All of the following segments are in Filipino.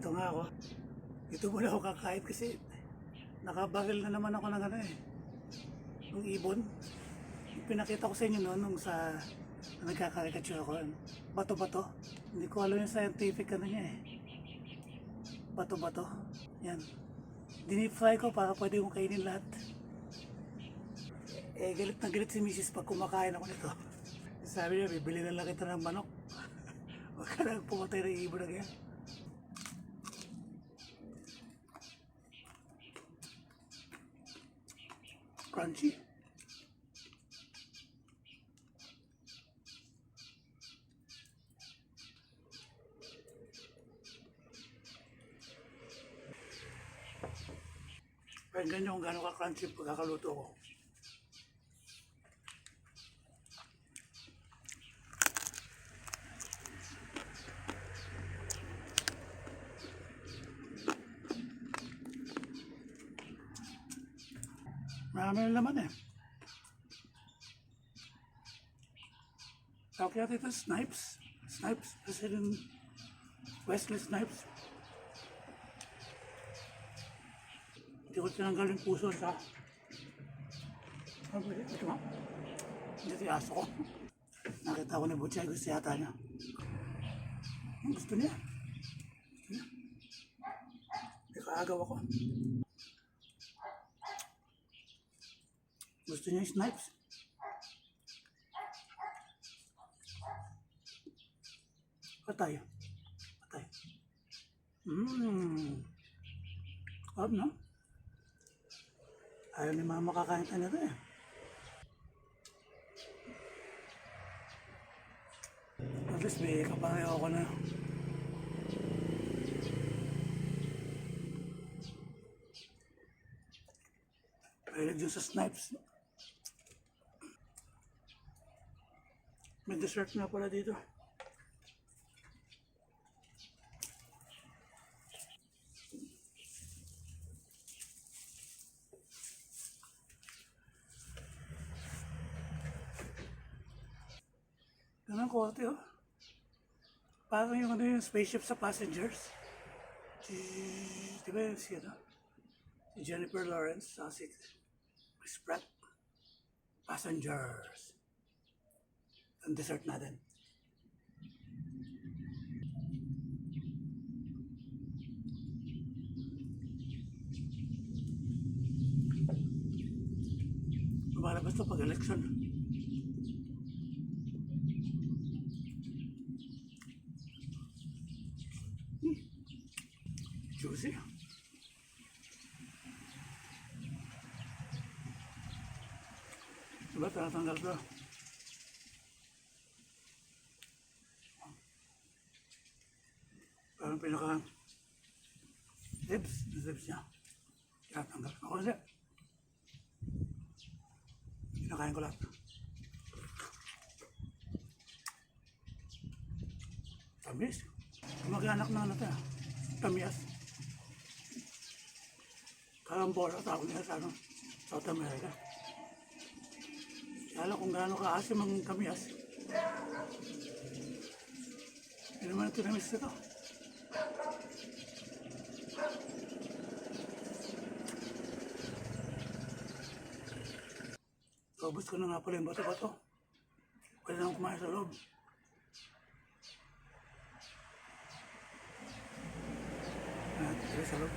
Ito nga ako. Ito muna ako kakain kasi nakabaril na naman ako ng ano eh. Ng ibon. Yung pinakita ko sa inyo noon nung sa nagkakarikature ako. Bato-bato. Hindi ko alam yung scientific ano niya eh. Bato-bato. Yan. Dinip-fry ko para pwede kong kainin lahat. Eh galit na galit si Mrs. pag kumakain ako nito. Sabi niya, bibili na lang kita ng manok. Huwag ka lang pumatay ng ibon na ganyan. Crunchy. Pakinggan nyo kung gano'n ka-crunchy pagkakaluto ko. Marami na laman eh. Tawag natin ito snipes. Snipes. Kasi yung Wesley Snipes. Hindi ko tinanggal yung puso sa... Ano ba yun? Ito nga. Hindi ito yung aso ko. Nakita ko ni Butchay. Gusto yata niya. Gusto niya. Gusto niya. May kaagaw ako. Gusto niya yung snipes. Patay. Patay. Sarap no? Ayaw ni mama kakain tayo nito eh. At least may kapareho ko na. Pwede dyan sa snipes. May dessert nga pala dito. Ganang korte oh. Parang yung ano yung spaceship sa Passengers. Di ba yung si ano? Si Jennifer Lawrence, si Chris Pratt. Passengers. Ang dessert natin. Lumalabas to pag election. Juicy. Diba tinatanggal ko? Parang pinaka ribs niya. Tinatanggal. Ako kasi pinakain ko lahat. Tamis. Mag-anak na ano ito. Tamias. Karambola tawag nila sa ano, South America. Kaya alam kung gaano kaasim ang tamias. Hindi naman ito namis ito. Ubus ko na nga pala yung bato-bato. Pwede na akong kumain sa loob. Sa loob.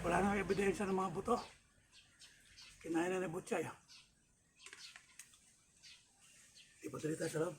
Wala nang ebidensya ng mga buto. Kinain na ni Butchay. Di pa tuloy tayo sa loob.